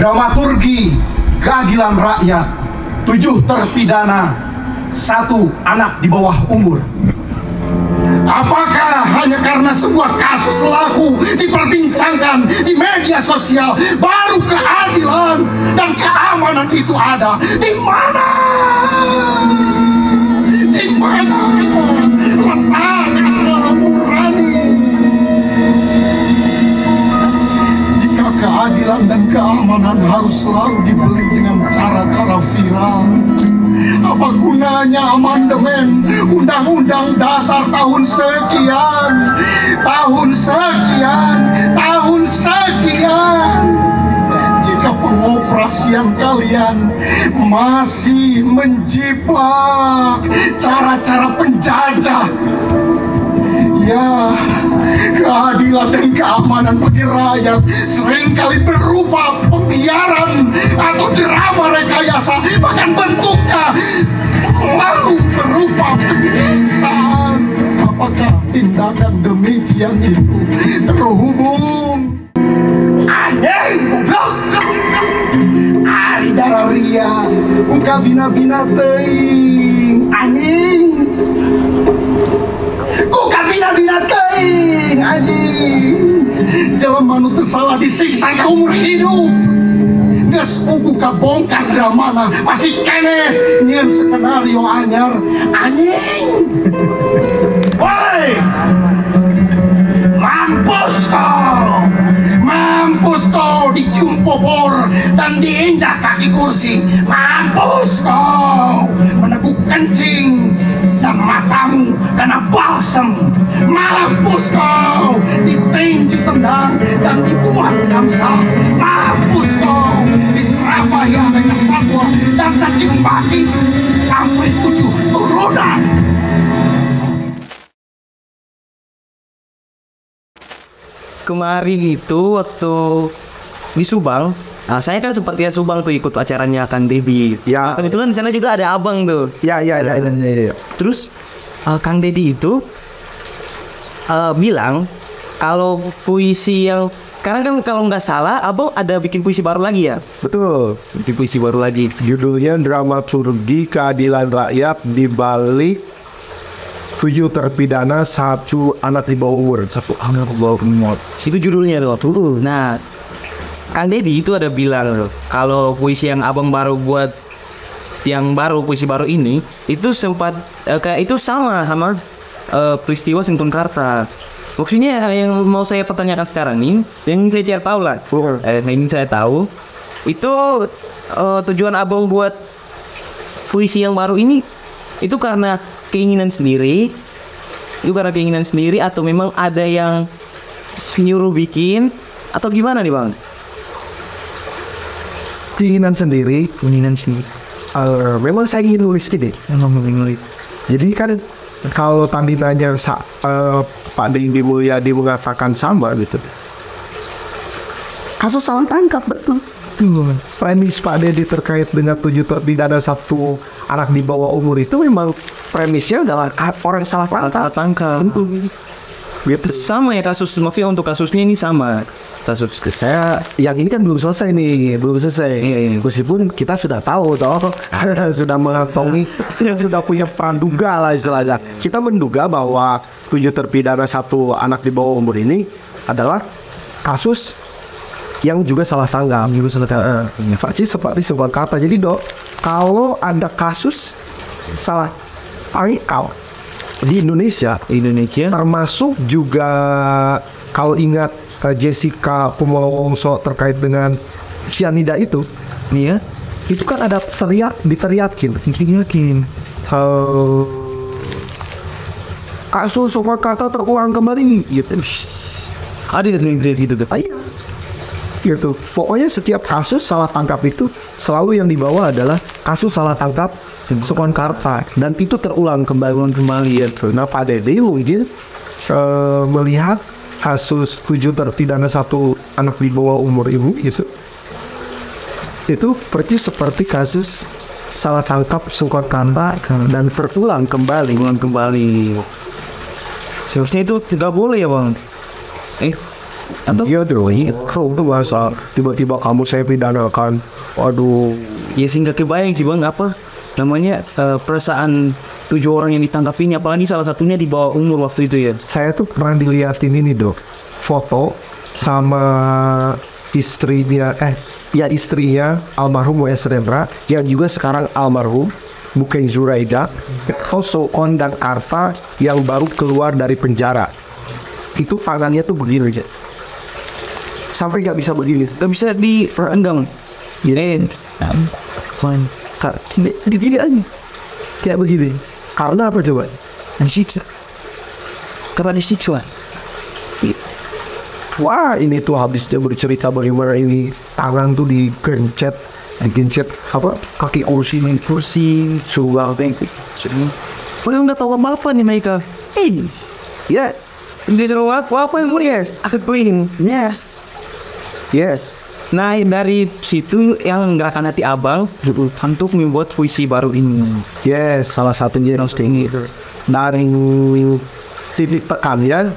dramaturgi keadilan rakyat, 7 terpidana, 1 anak di bawah umur. Apakah hanya karena sebuah kasus laku diperbincangkan di media sosial baru keadilan dan keamanan itu ada? Di mana? Di mana letak nurani? Jika keadilan dan keamanan harus selalu dibeli dengan cara-cara viral, apa gunanya amandemen Undang-Undang Dasar tahun sekian, jika pengoperasian kalian masih menjiplak cara-cara penjajah? Ya, keadilan dan keamanan bagi rakyat seringkali berupa pembiaran atau drama rekayasa, bahkan bentuknya selalu berupa penyiksaan. Apakah tindakan demikian itu terhubung? Anjing, goblok! Ari dararia, buka bina-bina teuing, anjing! Bukan bina-bina teuing, anjing. Jelema nu teu salah disiksa seumur hidup. Geus ugu kabongkar dramana masih keneh nyieun skenario anyar, anjing. Woi! Mampus kau dicium popor dan diinjak kaki kursi. Mampus kau meneguk kencing dan matamu kena balsem. Mampus kau ditinju tendang dan dibuat samsat. Mampus kau diserapai oleh satwa dan cacing maki sampai 7 turunan. Kemarin itu waktu di Subang, nah saya kan sempat lihat Subang tuh ikut acaranya Kang Deddy. Ya. Kan itu kan di sana juga ada abang tuh. Ya. Terus Kang Deddy itu bilang kalau puisi yang sekarang kan kalau nggak salah abang ada bikin puisi baru lagi ya? Betul. Bikin puisi baru lagi. Judulnya Dramaturgi Keadilan Rakyat di Balik 7 terpidana, 1 anak di bawah umur, 1 anak di bawah umur. Itu judulnya tuh. Nah, Kang Deddy itu ada bilang loh, kalau puisi yang abang baru buat, yang baru puisi baru ini itu sempat kayak itu sama peristiwa Sintun Karta. Maksudnya yang mau saya pertanyakan sekarang nih, yang saya cari tahu lah, ini saya tahu itu tujuan abang buat puisi yang baru ini itu karena keinginan sendiri, atau memang ada yang nyuruh bikin atau gimana nih bang? Keinginan sendiri. Memang saya ingin nulis ini. Jadi kan kalau tadi nanya Pak Deddy Mulyadi mengatakan sama gitu. Kasus salah tangkap betul. Premis Pak Deddy terkait dengan 7 terpidana, 1 anak di bawah umur itu memang premisnya adalah orang salah tangkap. Gitu. Sama ya kasus mafia, untuk kasusnya ini sama. Kasus saya yang ini kan belum selesai. Iya. Meskipun kita sudah tahu sudah mengantongi, sudah punya praduga lah istilahnya. Kita menduga bahwa 7 terpidana, 1 anak di bawah umur ini adalah kasus yang juga salah tanggap, seperti sebuah kata. Jadi kalau ada kasus salah tangkap di Indonesia, termasuk juga kalau ingat Jessica Kumolo Wongso terkait dengan sianida itu, iya, itu kan ada diteriakin. Kasus Surakarta terulang kembali, gitu. Ada gitu. Gitu. Pokoknya setiap kasus salah tangkap itu selalu yang dibawa adalah kasus salah tangkap Soekarta, dan itu terulang kembali gitu. Nah, Pak Deddy mungkin melihat kasus 7 terpidana, 1 anak di bawah umur ibu gitu. Itu persis seperti kasus salah tangkap Soekarta dan terulang kembali. Seharusnya itu tidak boleh ya bang. Iya dong, kau tuh masa tiba-tiba kamu saya pidanakan. Waduh, Ya sehingga kebayang sih bang apa namanya perasaan 7 orang yang ditangkap ini, apalagi salah satunya di bawah umur waktu itu ya. saya tuh pernah diliatin ini dok, foto sama istrinya, istrinya almarhum W.S. Rendra yang juga sekarang almarhum bukan Zuraida, also On dan Arfa yang baru keluar dari penjara. Itu tangannya tuh begini aja, sampai nggak bisa begini. Gak bisa diperenggang. Gini, gini aja, kayak begini. Karena apa coba? Disiksa. Karena disiksa. Wah, ini tuh habis dia bercerita bagaimana ini tangan tuh digencet apa kaki kursi sugal thank you. Padahal nggak tahu apa nih mereka. Yes, Di ruang apa yang yes? Aku ingin. yes. Nah dari situ yang nggak akan hati abang untuk membuat puisi baru ini. Yes, salah satunya yang tinggi dari titik tekannya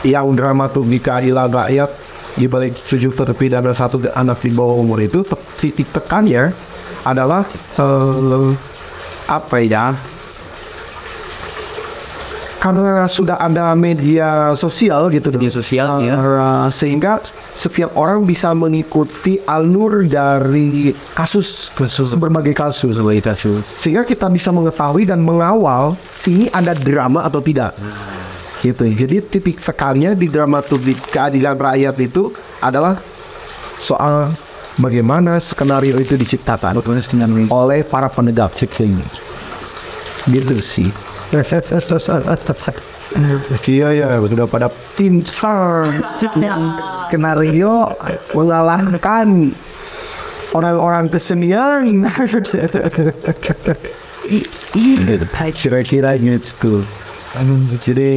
yang dramaturgi keadilan rakyat di balik 7 terpidana 1 anak di bawah umur itu, titik tekannya adalah apa ya? Karena sudah ada media sosial gitu, Media sosial, ya. Sehingga setiap orang bisa mengikuti alur dari berbagai kasus. Sehingga kita bisa mengetahui dan mengawal ini ada drama atau tidak. Gitu. Jadi titik tekannya di dramaturgi keadilan rakyat itu adalah soal bagaimana skenario itu diciptakan oleh para penegak hukum. Gitu sih. Iya, sudah pada pintar. Skenario mengalahkan orang-orang kesenian. Kira-kira gitu. Jadi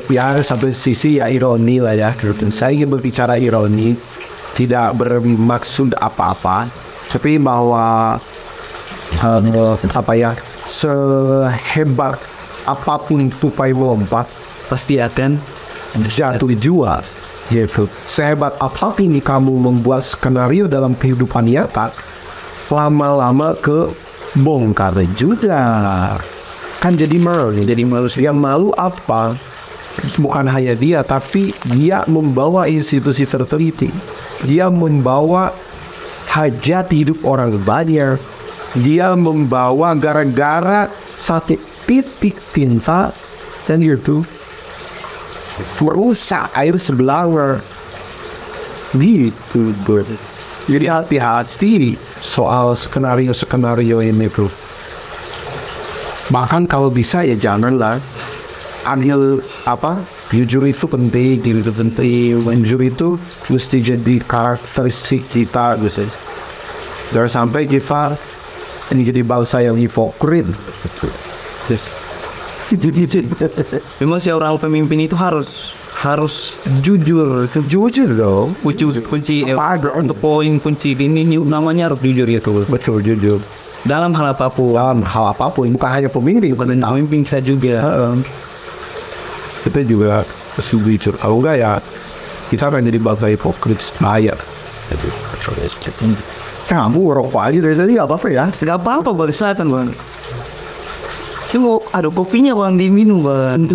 ya sampai sisi ya ironi lah ya. Saya ingin berbicara ironi, tidak bermaksud apa-apa, tapi bahwa sehebat apapun tupai melompat Pasti akan jatuh jua gitu. Sehebat apapun ini kamu membuat skenario dalam kehidupan nyata, lama-lama kebongkar juga. Kan jadi malu. Yang malu apa? Bukan hanya dia, tapi dia membawa institusi tertentu. Dia membawa hajat hidup orang banyak. Dia membawa gara-gara satu titik tinta dan itu merusak air sebelah. Gitu, bro. Jadi hati-hati soal skenario ini, bro. Bahkan kalau bisa ya janganlah adil jujur itu penting, jujur itu mesti jadi karakteristik kita gitu. Jangan sampai kita ini jadi bangsa yang hipokrit. memang seorang pemimpin itu harus jujur dong. kunci untuk poin kunci ini namanya harus jujur ya tuh. Betul, jujur Dalam hal apapun, bukan hanya pemimpin, pemimpin kita juga. Kita juga harus jujur. Kalau enggak ya kita akan jadi bangsa hipokrit bayar. Kamu rokok aja dari tadi apa ya? Gak apa-apa bang, selatan bang. Cuma ada kopinya bang, diminum bang.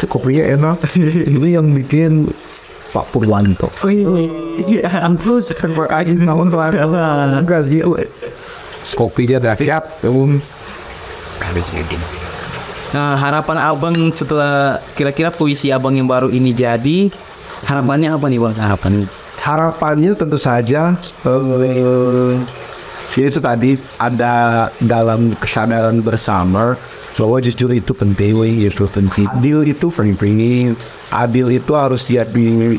Kopinya enak. Ini yang bikin Pak Purwanto. Iya, terus Aja namun enggak sih. Kopinya dahsyat. Nah, harapan abang setelah kira-kira puisi abang yang baru ini jadi, harapannya apa nih bang? Harapannya tentu saja itu tadi ada dalam kesadaran bersama bahwa jujur itu penting, adil itu penting, adil itu harus jadi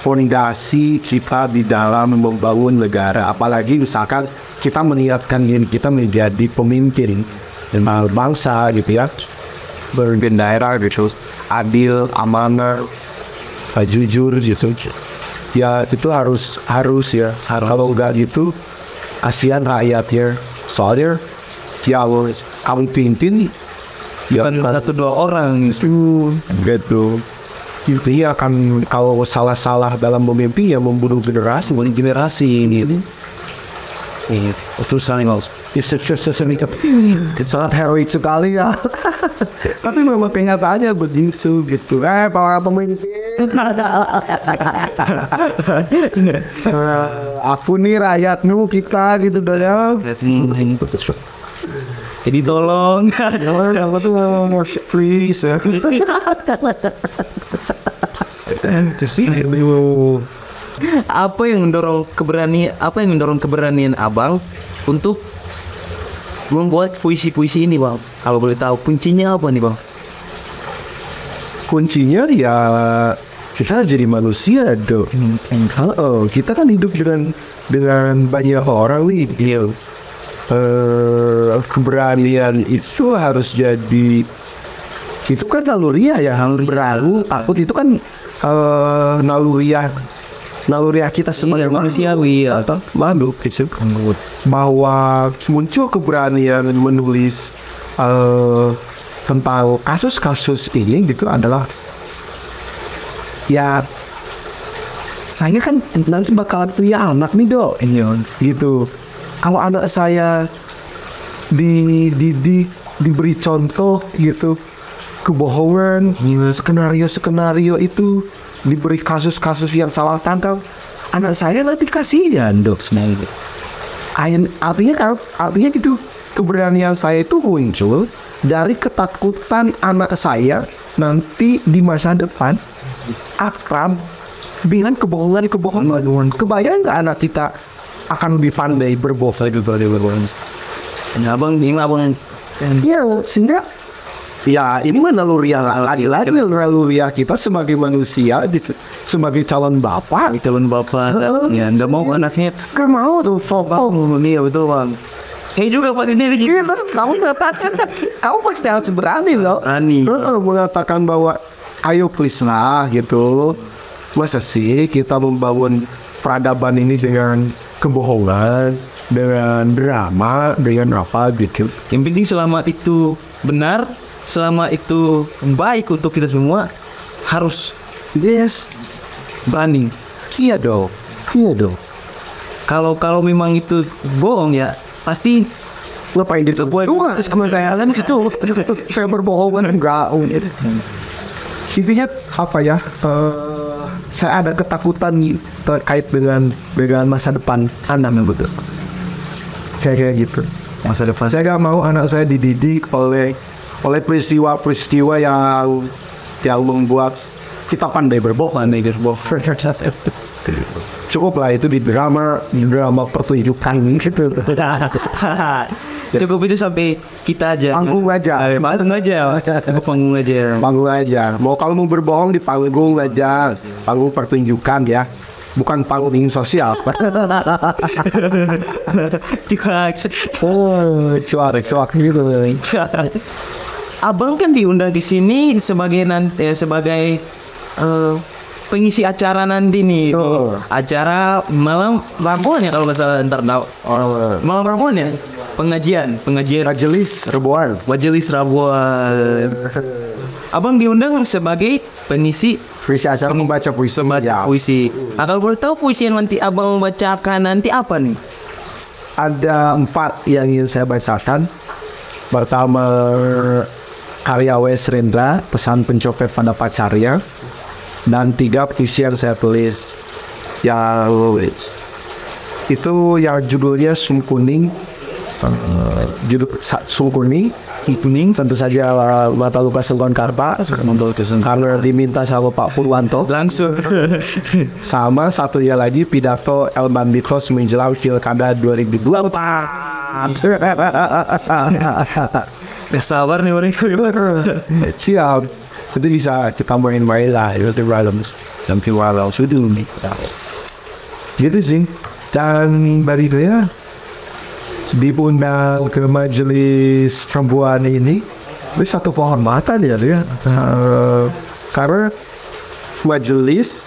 fondasi kita di dalam membangun negara. Apalagi misalkan kita meniatkan diri kita menjadi pemimpin dan bangsa gitu ya, pemimpin daerah gitu, adil, amanah, jujur gitu. Ya itu harus ya. Kalau enggak gitu kasihan rakyat ya. Soalnya ya kamu pimpin bukan satu dua orang. Gitu. Intinya akan kalau salah-salah dalam memimpi ya membunuh generasi ini. Itu saling harus. Sangat heroik sekali ya. Tapi memang kenyataannya begitu gitu. Para pemimpin. Aku nih rakyatmu kita gitu dah ya. Jadi tolong. Apa tuh please. Apa yang mendorong keberanian abang untuk membuat puisi-puisi ini, Bang? Kalau boleh tahu kuncinya apa nih, Bang? Kuncinya ya kita jadi manusia dong. Kita kan hidup dengan banyak orang nih. Iya. Keberanian itu harus jadi, itu kan naluriah ya, berlalu takut itu kan naluriah kita sebagai manusiawi atau makhluk gitu. Bahwa muncul keberanian menulis tentang kasus-kasus ini gitu adalah ya saya kan nanti bakalan punya anak nih dok, gitu. Kalau anak saya diberi contoh gitu kebohongan, skenario itu diberi kasus-kasus yang salah tangkap, anak saya nanti kasihan dok sebenarnya. Artinya gitu, keberanian saya itu muncul dari ketakutan anak saya nanti di masa depan akrab dengan kebohongan. Kebayang nggak anak kita akan lebih pandai berbohong daripada berbohong? Nah, abang. Ya, sehingga ya ini mah naluriah naluriah kita sebagai manusia, sebagai calon bapak. Ya nggak mau anaknya. Gak mau tuh sombong. Iya betul, Bang. Kayak juga pas ini gitu. Kamu pasti harus berani loh. Berani. Mengatakan bahwa ayo please lah gitu. Masa sih kita membangun peradaban ini dengan kebohongan, dengan drama, dengan apa gitu. Yang penting selama itu benar, selama itu baik untuk kita semua, harus berani. Iya dong. Kalau memang itu bohong ya pasti Ngapain dibuat juga sama kalian gitu. Saya berbohong enggak. Intinya apa ya? Saya ada ketakutan terkait dengan masa depan anak yang betul. Kayak gitu. masa depan. Saya gak mau anak saya dididik oleh peristiwa-peristiwa yang membuat kita pandai berbohong. Cukup lah itu di drama pertunjukan gitu. Cukup itu sampai kita aja. Panggung aja. Panggung aja. Kalau mau berbohong di panggung aja. Panggung pertunjukan ya. Bukan panggung sosial. Cuak gitu. Abang kan diundang di sini sebagai pengisi acara nanti nih. Acara malam Rabuan ya kalau nggak salah malam Rabuan ya. Pengajian Majelis Rabuan. Abang diundang sebagai pengisi acara membaca puisi. Puisi. Nah, kalau boleh tahu puisi yang nanti abang membacakan nanti apa nih? Ada 4 yang ingin saya bacakan. Pertama, karya W.S. Rendra, Pesan Pencopet pada Pacarnya. Dan 3 puisi yang saya tulis yang itu yang judulnya Sung Kuning. Sung Kuning tentu saja Mata Luka Sengkon Karpa karena diminta sama Pak Purwanto Langsung. Sama satunya lagi pidato Elman Bitros menjelang Pilkada 2024. Sabar nih mereka. Siap. Itu bisa kita main-main lah. Itu random. Sampai walau sudah nih. Gitu sih. Dan dari saya diundang ke majelis perempuan ini satu penghormatan ya dia. Karena majelis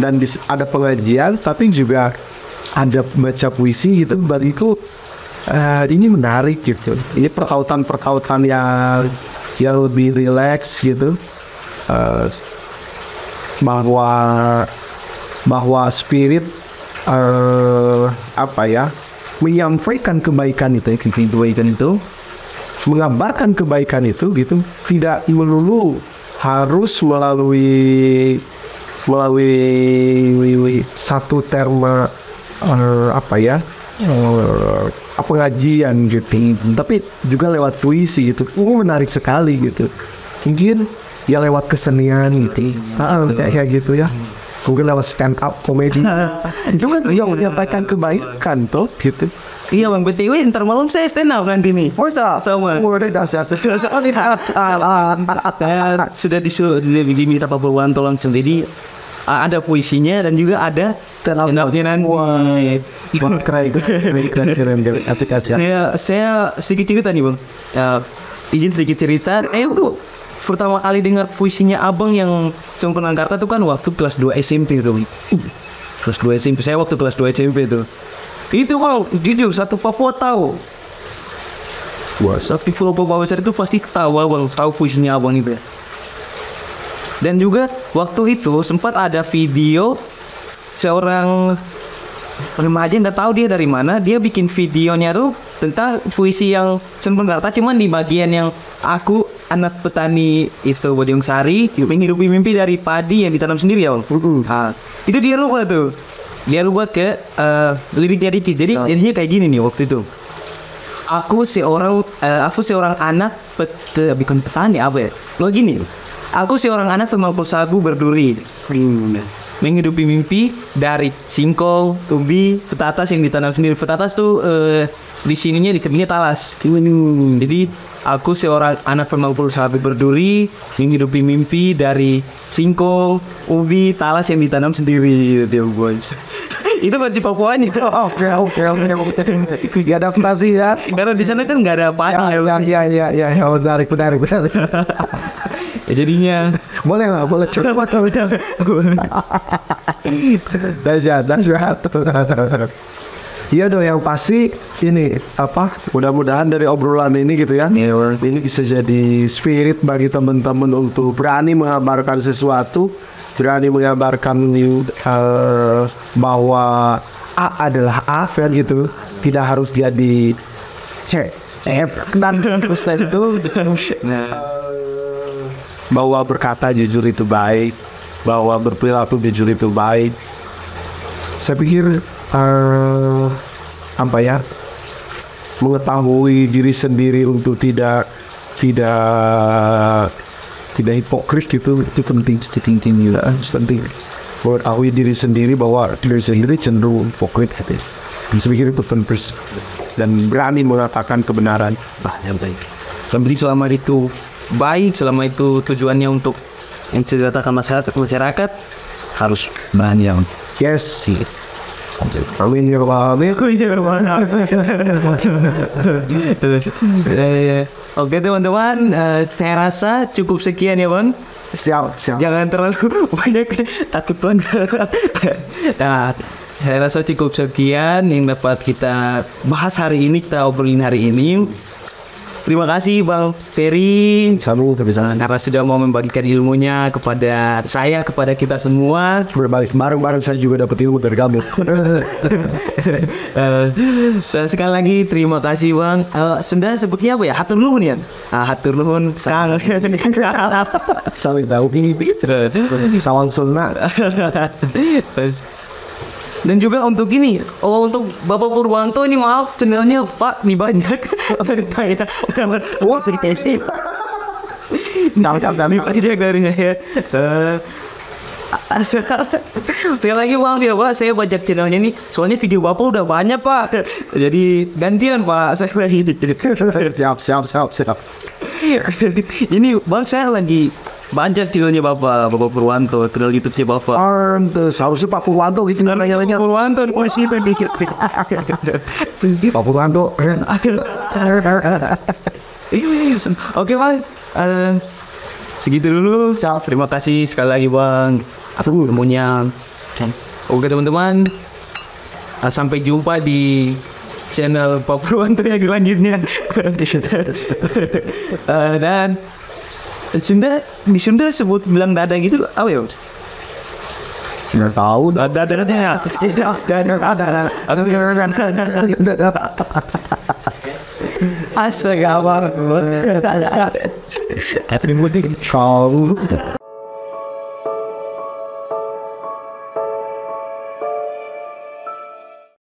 dan ada pengajian tapi juga ada baca puisi gitu. Bagiku ini menarik gitu. Ini perkautan yang lebih rileks gitu. Bahwa spirit menyampaikan kebaikan itu, mengabarkan kebaikan itu gitu, tidak melulu harus melalui satu terma pengajian gitu, tapi juga lewat puisi gitu. Menarik sekali gitu. Mungkin ya lewat kesenian gitu, kayak gitu ya. Mungkin lewat stand up komedi. Itu kan yang menyampaikan kebaikan tuh gitu. Iya bang, BTW ntar malam saya stand up nanti nih. Sama. Udah dahsyat. Saya sudah diminta Pak Purwanto langsung. Jadi ada puisinya dan juga ada stand up-nya nanti. Wah, keren. Saya sedikit cerita nih bang. Izin sedikit cerita. Itu pertama kali dengar puisinya abang yang Sempurnangkarta itu kan waktu kelas 2 SMP tuh. Kelas 2 SMP, saya waktu kelas 2 SMP tuh. Itu bang, jujur satu Papua tahu. Satu Pulau Papua besar itu pasti tahu bang, tahu puisinya abang itu ya. Dan juga waktu itu sempat ada video seorang remaja, nggak tahu dia dari mana, dia bikin videonya tuh tentang puisi yang Sempurnangkarta, cuman di bagian yang aku anak petani itu Bojong Sari menghidupi mimpi dari padi yang ditanam sendiri ya bang. Itu dia rubah tuh, dia rubah ke liriknya dikit. Jadi jadinya kayak gini nih waktu itu. Aku seorang anak bukan petani apa ya? Oh gini. Aku seorang anak pemangku sagu berduri, menghidupi mimpi dari singkong, ubi, petatas yang ditanam sendiri. Petatas tuh di sininya disebutnya talas. Jadi aku seorang anak pemangku sagu berduri, menghidupi mimpi dari singkong, ubi, talas yang ditanam sendiri. Dia boys. Itu versi Papuanya. Oke. Gak adaptasi ya. Karena di sana kan nggak ada apa-apa. Ya, menarik. Ya jadinya boleh coba. Dahsyat. Iya dong, yang pasti ini mudah-mudahan dari obrolan ini gitu ya, ini bisa jadi spirit bagi teman-teman untuk berani mengabarkan sesuatu, berani mengabarkan bahwa A adalah A fair gitu, tidak harus jadi C F dan persen itu. Bahwa berkata jujur itu baik, bahwa berperilaku jujur itu baik. Saya pikir mengetahui diri sendiri untuk tidak hipokrit itu penting juga. Penting mengetahui diri sendiri bahwa diri sendiri cenderung hipokrit. Saya pikir itu penting dan berani mengatakan kebenaran. Dan selama itu baik, selama itu tujuannya untuk yang menceritakan masyarakat harus berani yang yes. Amin ya Rabbal. Oke teman-teman, saya rasa cukup sekian ya bang. Siap. Jangan terlalu banyak takut bang. Nah, saya rasa cukup sekian yang dapat kita bahas hari ini, kita obrolin hari ini. Terima kasih Bang Ferry karena sudah mau membagikan ilmunya kepada saya, kepada kita semua. Berbalik bareng-bareng saya juga dapat ilmu dari kamu. Sekali lagi terima kasih Bang. Sebenarnya sebutnya apa ya? Hatur nuhun ya. Hatur nuhun sang. Sampai tahu ini. Salam sunnah. Dan juga untuk ini, untuk Bapak Purwanto ini maaf channelnya Pak nih banyak dari saya. Wah sedikit sih. Banyak darinya ya. Sekali lagi Bang ya Pak, saya bajak channelnya nih. Soalnya video Bapak udah banyak Pak. Jadi gantian Pak, saya lagi. Siap. Ini Bang saya lagi banyak channelnya Bapak Purwanto, channel YouTube si Bapak. Seharusnya Pak Purwanto gitu namanya. Pak Purwanto masih dikit. Pak Purwanto. Oke Bang, segitu dulu. Terima kasih sekali lagi Bang atas ilmunya. Oke teman-teman, sampai jumpa di channel Pak Purwanto yang selanjutnya. Dan Sunda di Sunda sebut bilang dada gitu apa ya? Nggak tahu. Dadanya. Astaga, apa? Ciao.